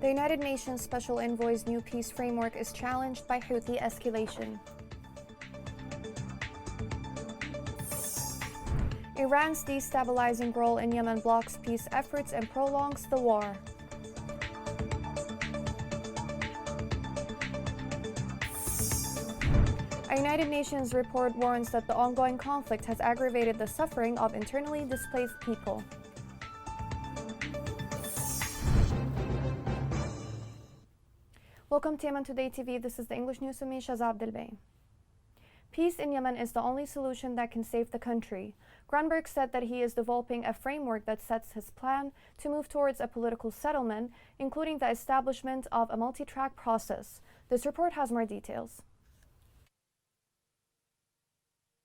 The United Nations Special Envoy's new peace framework is challenged by Houthi escalation. Iran's destabilizing role in Yemen blocks peace efforts and prolongs the war. A United Nations report warns that the ongoing conflict has aggravated the suffering of internally displaced people. Welcome to Yemen Today TV. This is the English news with me, Shazad Abdelbay. Peace in Yemen is the only solution that can save the country. Grunberg said that he is developing a framework that sets his plan to move towards a political settlement, including the establishment of a multi-track process. This report has more details.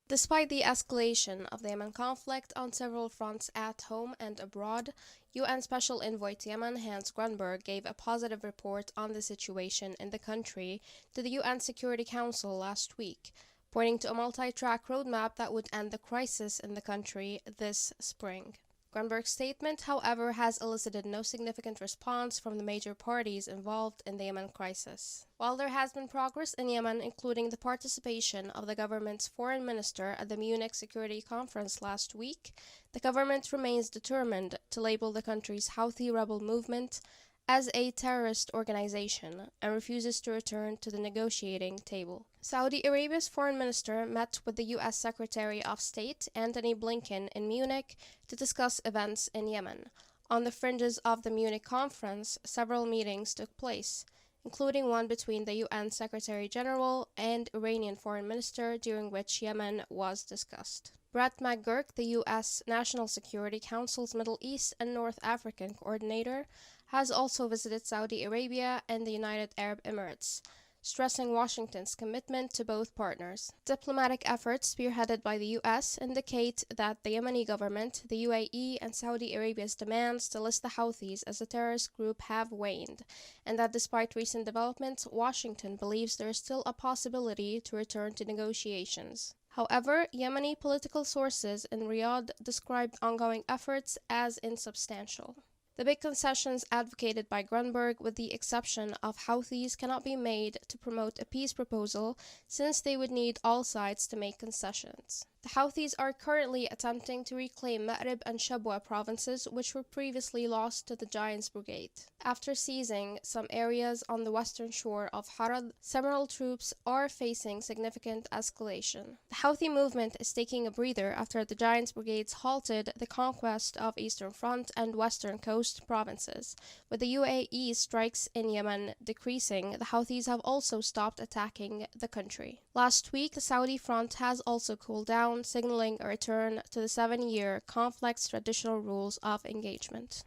Despite the escalation of the Yemen conflict on several fronts at home and abroad, UN Special Envoy to Yemen Hans Grunberg gave a positive report on the situation in the country to the UN Security Council last week, pointing to a multi-track roadmap that would end the crisis in the country this spring. Grunberg's statement, however, has elicited no significant response from the major parties involved in the Yemen crisis. While there has been progress in Yemen, including the participation of the government's foreign minister at the Munich Security Conference last week, the government remains determined to label the country's Houthi rebel movement as a terrorist organization and refuses to return to the negotiating table. Saudi Arabia's foreign minister met with the U.S. Secretary of State Antony Blinken in Munich to discuss events in Yemen. On the fringes of the Munich conference, several meetings took place, including one between the UN Secretary General and Iranian foreign minister, during which Yemen was discussed. Brett McGurk, the U.S. National Security Council's Middle East and North African coordinator, has also visited Saudi Arabia and the United Arab Emirates, stressing Washington's commitment to both partners. Diplomatic efforts spearheaded by the U.S. indicate that the Yemeni government, the UAE, and Saudi Arabia's demands to list the Houthis as a terrorist group have waned, and that despite recent developments, Washington believes there is still a possibility to return to negotiations. However, Yemeni political sources in Riyadh described ongoing efforts as insubstantial. The big concessions advocated by Grunberg, with the exception of Houthis, cannot be made to promote a peace proposal, since they would need all sides to make concessions. The Houthis are currently attempting to reclaim Ma'rib and Shabwa provinces, which were previously lost to the Giants Brigade. After seizing some areas on the western shore of Harad, several troops are facing significant escalation. The Houthi movement is taking a breather after the Giants Brigades halted the conquest of Eastern Front and Western Coast provinces. With the UAE strikes in Yemen decreasing, the Houthis have also stopped attacking the country. Last week, the Saudi front has also cooled down, signaling a return to the 7-year conflict's traditional rules of engagement.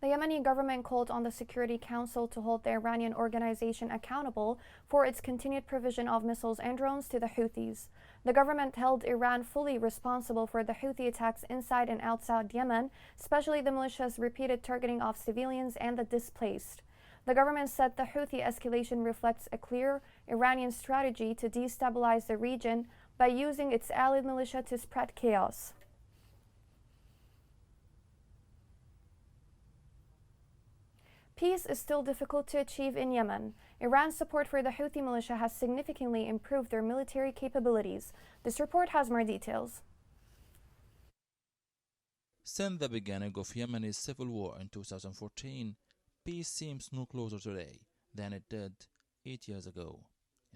The Yemeni government called on the Security Council to hold the Iranian organization accountable for its continued provision of missiles and drones to the Houthis. The government held Iran fully responsible for the Houthi attacks inside and outside Yemen, especially the militia's repeated targeting of civilians and the displaced. The government said the Houthi escalation reflects a clear Iranian strategy to destabilize the region by using its allied militia to spread chaos. Peace is still difficult to achieve in Yemen. Iran's support for the Houthi militia has significantly improved their military capabilities. This report has more details. Since the beginning of Yemeni's civil war in 2014, peace seems no closer today than it did 8 years ago.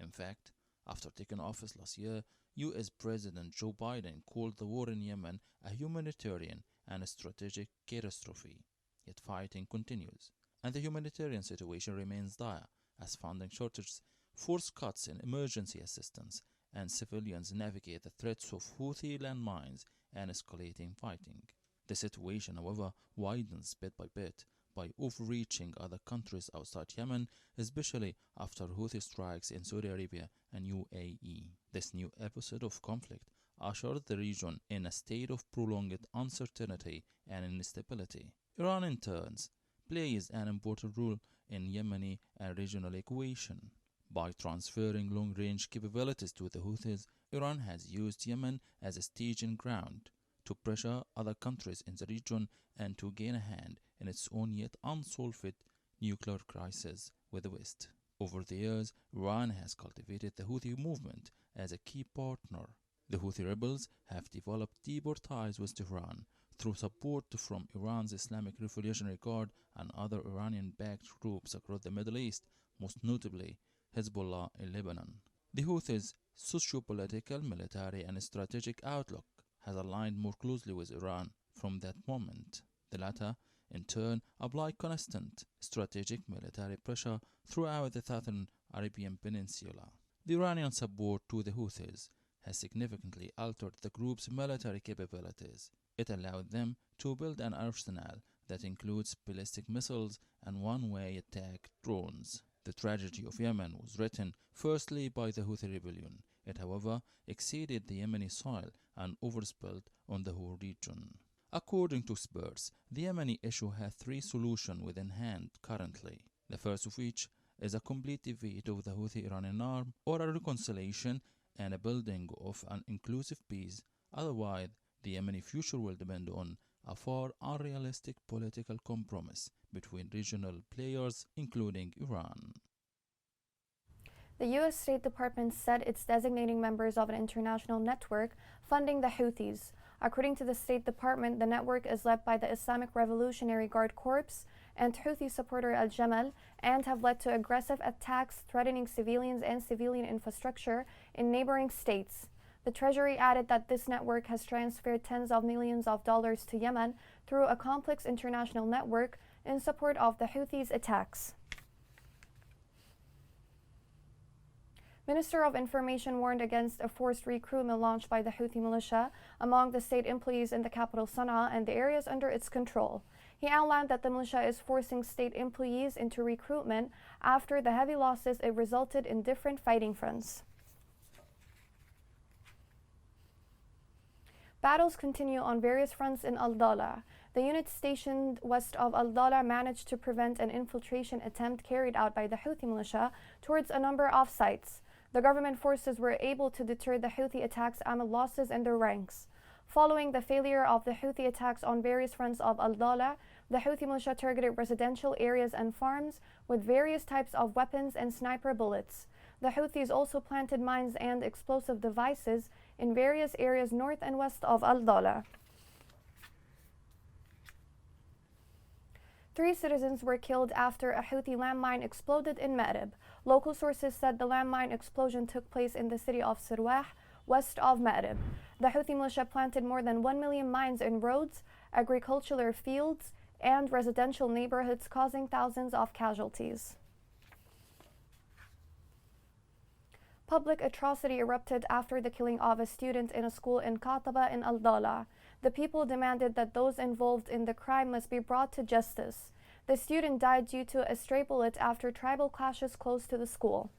In fact, after taking office last year, US President Joe Biden called the war in Yemen a humanitarian and a strategic catastrophe. Yet fighting continues, and the humanitarian situation remains dire as funding shortages force cuts in emergency assistance and civilians navigate the threats of Houthi landmines and escalating fighting. The situation, however, widens bit by bit by overreaching other countries outside Yemen, especially after Houthi strikes in Saudi Arabia and UAE. This new episode of conflict ushered the region in a state of prolonged uncertainty and instability. Iran, in turn, plays an important role in Yemeni and regional equation. By transferring long-range capabilities to the Houthis, Iran has used Yemen as a staging ground to pressure other countries in the region and to gain a hand in its own yet unsolved nuclear crisis with the West. Over the years, Iran has cultivated the Houthi movement as a key partner. The Houthi rebels have developed deeper ties with Tehran through support from Iran's Islamic Revolutionary Guard and other Iranian-backed groups across the Middle East, most notably Hezbollah in Lebanon. The Houthis' socio-political, military, and strategic outlook has aligned more closely with Iran from that moment. The latter, in turn, apply constant strategic military pressure throughout the southern Arabian Peninsula. The Iranian support to the Houthis has significantly altered the group's military capabilities. It allowed them to build an arsenal that includes ballistic missiles and one-way attack drones. The tragedy of Yemen was written firstly by the Houthi rebellion. It, however, exceeded the Yemeni soil and overspilled on the whole region. According to experts, the Yemeni issue has three solutions within hand currently. The first of which is a complete defeat of the Houthi Iranian arm or a reconciliation and a building of an inclusive peace. Otherwise, the Yemeni future will depend on a far unrealistic political compromise between regional players, including Iran. The U.S. State Department said it's designating members of an international network funding the Houthis. According to the State Department, the network is led by the Islamic Revolutionary Guard Corps and Houthi supporter Al-Jamal and have led to aggressive attacks threatening civilians and civilian infrastructure in neighboring states. The Treasury added that this network has transferred tens of millions of dollars to Yemen through a complex international network in support of the Houthis' attacks. Minister of Information warned against a forced recruitment launched by the Houthi militia among the state employees in the capital Sana'a and the areas under its control. He outlined that the militia is forcing state employees into recruitment after the heavy losses it resulted in different fighting fronts. Battles continue on various fronts in Al-Dala. The unit stationed west of Al-Dala managed to prevent an infiltration attempt carried out by the Houthi militia towards a number of sites. The government forces were able to deter the Houthi attacks amid losses in their ranks. Following the failure of the Houthi attacks on various fronts of Al-Dala, the Houthi militia targeted residential areas and farms with various types of weapons and sniper bullets. The Houthis also planted mines and explosive devices in various areas north and west of Al-Dala. 3 citizens were killed after a Houthi landmine exploded in Ma'rib. Local sources said the landmine explosion took place in the city of Sirwah, west of Ma'rib. The Houthi militia planted more than 1 million mines in roads, agricultural fields, and residential neighborhoods, causing thousands of casualties. Public atrocity erupted after the killing of a student in a school in Qataba in Al-Dala. The people demanded that those involved in the crime must be brought to justice. The student died due to a stray bullet after tribal clashes close to the school.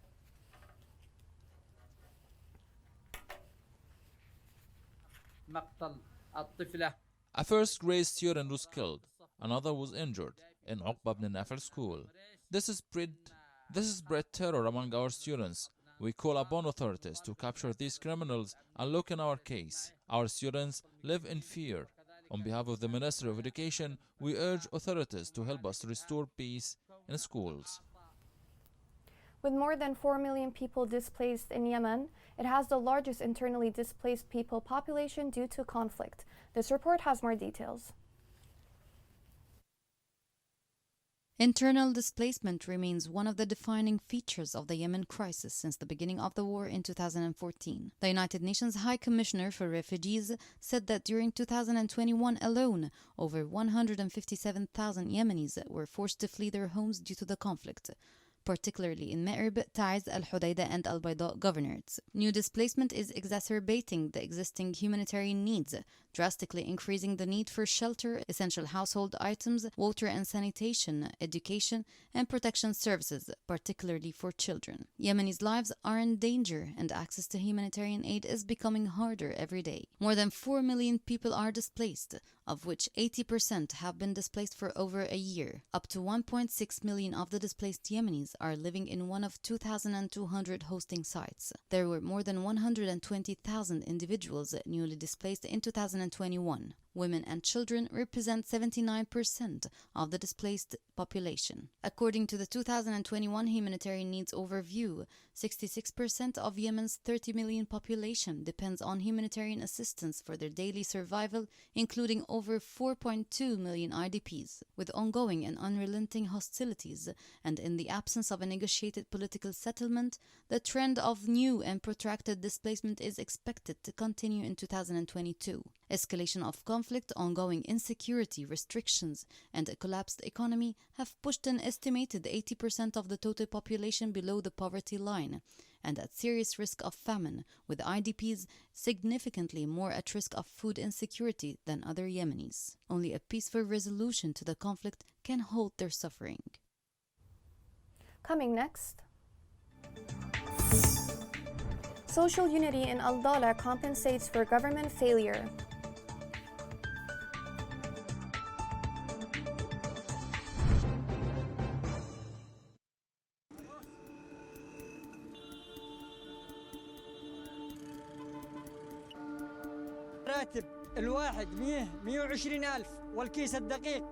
A first-grade student was killed. Another was injured in Uqba ibn Nafal school. This spread terror among our students. We call upon authorities to capture these criminals and look in our case. Our students live in fear. On behalf of the Ministry of Education, we urge authorities to help us restore peace in schools. With more than 4 million people displaced in Yemen, it has the largest internally displaced people population due to conflict. This report has more details. Internal displacement remains one of the defining features of the Yemen crisis since the beginning of the war in 2014. The United Nations High Commissioner for Refugees said that during 2021 alone, over 157,000 Yemenis were forced to flee their homes due to the conflict, particularly in Ma'rib, Taiz, Al-Hudaydah and Al-Bayda governorates. New displacement is exacerbating the existing humanitarian needs, drastically increasing the need for shelter, essential household items, water and sanitation, education, and protection services, particularly for children. Yemenis' lives are in danger, and access to humanitarian aid is becoming harder every day. More than 4 million people are displaced, of which 80% have been displaced for over a year. Up to 1.6 million of the displaced Yemenis are living in one of 2,200 hosting sites. There were more than 120,000 individuals newly displaced in 2021. Women and children represent 79% of the displaced population. According to the 2021 Humanitarian Needs Overview, 66% of Yemen's 30 million population depends on humanitarian assistance for their daily survival, including over 4.2 million IDPs. With ongoing and unrelenting hostilities, and in the absence of a negotiated political settlement, the trend of new and protracted displacement is expected to continue in 2022. Escalation of conflict, ongoing insecurity, restrictions, and a collapsed economy have pushed an estimated 80% of the total population below the poverty line and at serious risk of famine, with IDPs significantly more at risk of food insecurity than other Yemenis. Only a peaceful resolution to the conflict can halt their suffering. Coming next. Social unity in Al-Dala compensates for government failure. راتب الواحد 120 ألف، والكيس الدقيق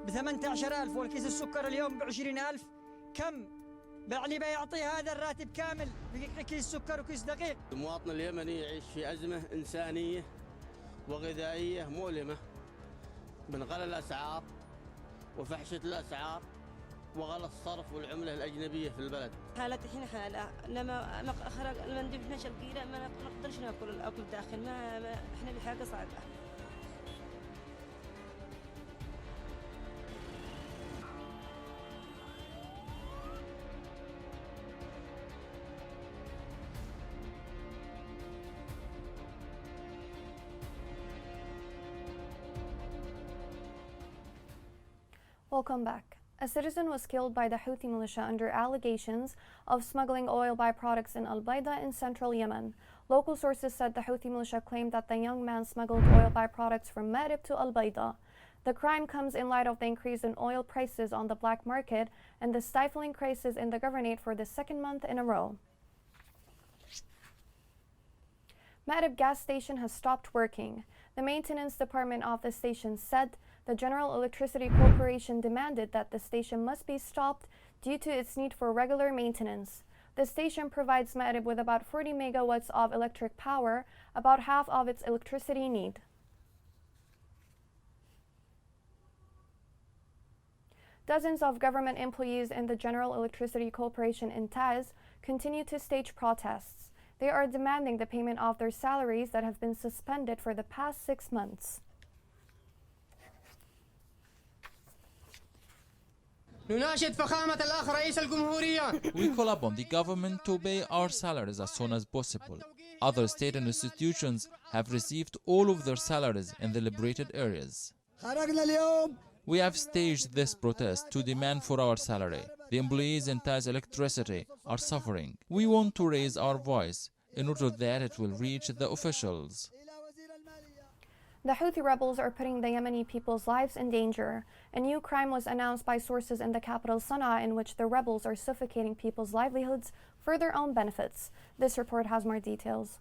ب18 ألف، والكيس السكر اليوم ب20 ألف. كم يعني بيعطي هذا الراتب كامل في كيس سكر وكيس دقيق؟ المواطن اليمني يعيش في أزمة إنسانية وغذائية مؤلمة من غلاء الأسعار وفحشة الأسعار وغلاء الصرف والعملة الأجنبية في البلد. حالة الحين حالة، لما أخرج لما ندفناش القيلة ما نقدرش ناكل الأكل داخل، ما إحنا بحاجة صعبة. Welcome back. A citizen was killed by the Houthi militia under allegations of smuggling oil byproducts in Al-Bayda in central Yemen. Local sources said the Houthi militia claimed that the young man smuggled oil byproducts from Ma'rib to Al-Bayda. The crime comes in light of the increase in oil prices on the black market and the stifling crisis in the governorate for the second month in a row. Ma'rib gas station has stopped working. The maintenance department of the station said the General Electricity Corporation demanded that the station must be stopped due to its need for regular maintenance. The station provides Ma'rib with about 40 megawatts of electric power, about half of its electricity need. Dozens of government employees in the General Electricity Corporation in Taiz continue to stage protests. They are demanding the payment of their salaries that have been suspended for the past 6 months. We call upon the government to pay our salaries as soon as possible. Other state institutions have received all of their salaries in the liberated areas. We have staged this protest to demand for our salary. The employees in Taiz Electricity are suffering. We want to raise our voice in order that it will reach the officials. The Houthi rebels are putting the Yemeni people's lives in danger. A new crime was announced by sources in the capital Sana'a in which the rebels are suffocating people's livelihoods for their own benefits. This report has more details.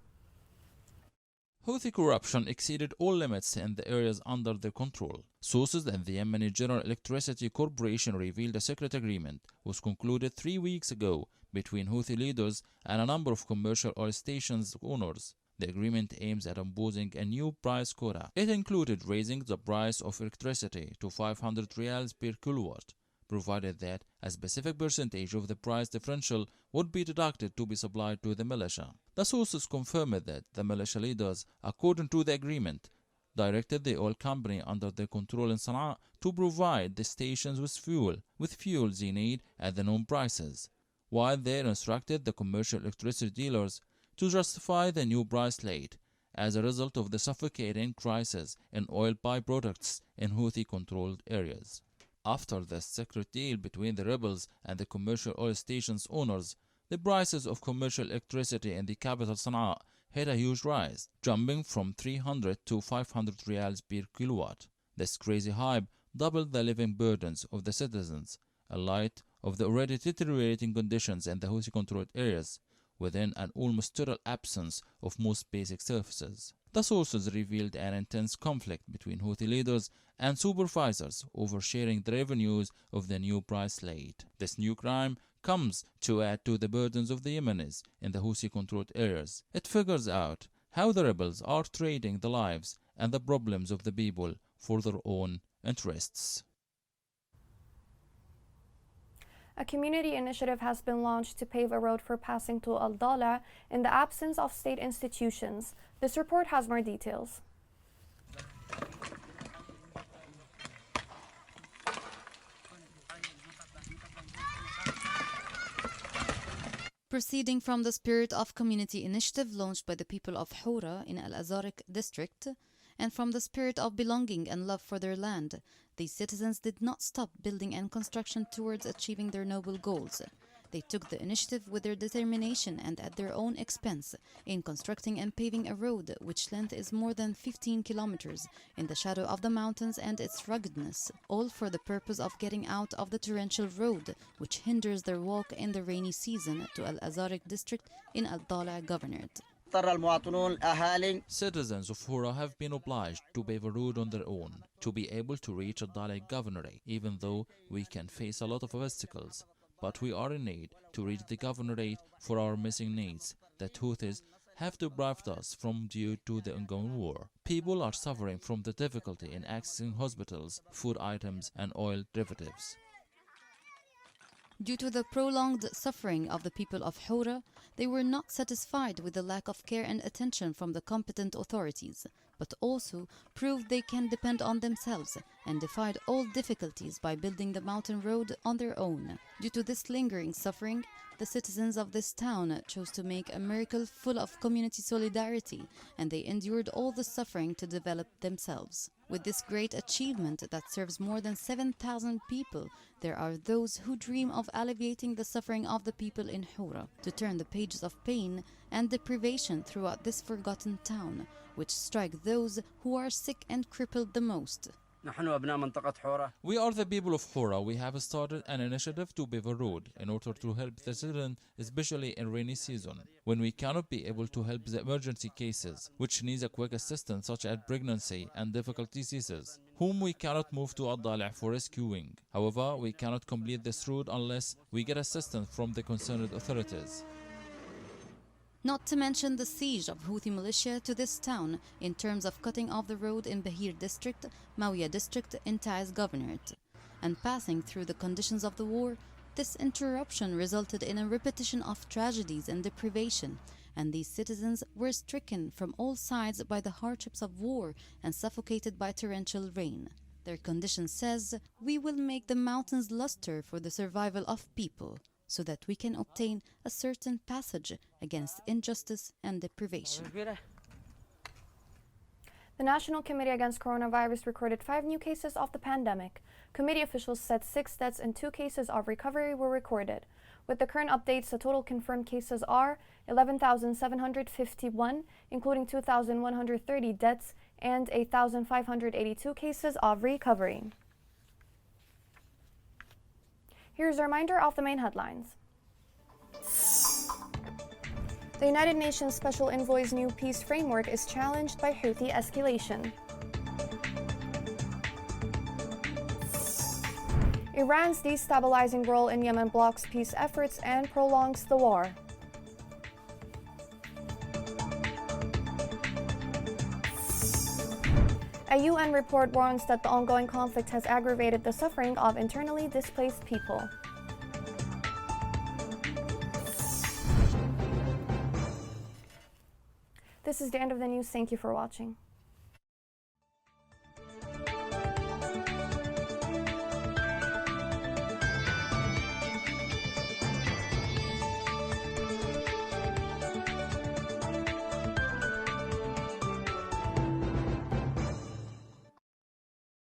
Houthi corruption exceeded all limits in the areas under their control. Sources in the Yemeni General Electricity Corporation revealed a secret agreement was concluded 3 weeks ago between Houthi leaders and a number of commercial oil stations owners. The agreement aims at imposing a new price quota. It included raising the price of electricity to 500 rials per kilowatt, provided that a specific percentage of the price differential would be deducted to be supplied to the militia. The sources confirmed that the militia leaders, according to the agreement, directed the oil company under their control in Sana'a to provide the stations with fuels they need at the known prices, while they instructed the commercial electricity dealers to justify the new price rate as a result of the suffocating crisis in oil byproducts in Houthi-controlled areas. After the secret deal between the rebels and the commercial oil stations owners, the prices of commercial electricity in the capital Sana'a hit a huge rise, jumping from 300 to 500 riyals per kilowatt. This crazy hype doubled the living burdens of the citizens, in light of the already deteriorating conditions in the Houthi-controlled areas, within an almost total absence of most basic services. The sources revealed an intense conflict between Houthi leaders and supervisors over sharing the revenues of the new price rate. This new crime comes to add to the burdens of the Yemenis in the Houthi-controlled areas. It figures out how the rebels are trading the lives and the problems of the people for their own interests. A community initiative has been launched to pave a road for passing to Al-Dala in the absence of state institutions. This report has more details. Proceeding from the spirit of community initiative launched by the people of Hura in Al-Azariq district, and from the spirit of belonging and love for their land, these citizens did not stop building and construction towards achieving their noble goals. They took the initiative with their determination and at their own expense in constructing and paving a road which length is more than 15 kilometers in the shadow of the mountains and its ruggedness, all for the purpose of getting out of the torrential road which hinders their walk in the rainy season to Al-Azariq district in Al-Dala Governorate. Citizens of Hura have been obliged to pave a road on their own to be able to reach Al-Dala Governorate, even though we can face a lot of obstacles. But we are in need to reach the governorate for our missing needs that Houthis have deprived us from due to the ongoing war. People are suffering from the difficulty in accessing hospitals, food items, and oil derivatives. Due to the prolonged suffering of the people of Hura, they were not satisfied with the lack of care and attention from the competent authorities, but also proved they can depend on themselves and defied all difficulties by building the mountain road on their own. Due to this lingering suffering, the citizens of this town chose to make a miracle full of community solidarity, and they endured all the suffering to develop themselves. With this great achievement that serves more than 7,000 people, there are those who dream of alleviating the suffering of the people in Hura, to turn the pages of pain and deprivation throughout this forgotten town, which strike those who are sick and crippled the most. We are the people of Hura. We have started an initiative to pave a road in order to help the children, especially in rainy season, when we cannot be able to help the emergency cases, which needs a quick assistance such as pregnancy and difficult diseases, whom we cannot move to Al-Dala for rescuing. However, we cannot complete this road unless we get assistance from the concerned authorities. Not to mention the siege of Houthi militia to this town in terms of cutting off the road in Bahir district, Mawia district in Taiz governorate. And passing through the conditions of the war, this interruption resulted in a repetition of tragedies and deprivation, and these citizens were stricken from all sides by the hardships of war and suffocated by torrential rain. Their condition says, "We will make the mountains luster for the survival of people, so that we can obtain a certain passage against injustice and deprivation." The National Committee Against Coronavirus recorded 5 new cases of the pandemic. Committee officials said 6 deaths and 2 cases of recovery were recorded. With the current updates, the total confirmed cases are 11,751, including 2,130 deaths and 8,582 cases of recovery. Here's a reminder of the main headlines. The United Nations Special Envoy's new peace framework is challenged by Houthi escalation. Iran's destabilizing role in Yemen blocks peace efforts and prolongs the war. A UN report warns that the ongoing conflict has aggravated the suffering of internally displaced people. This is the end of the news. Thank you for watching.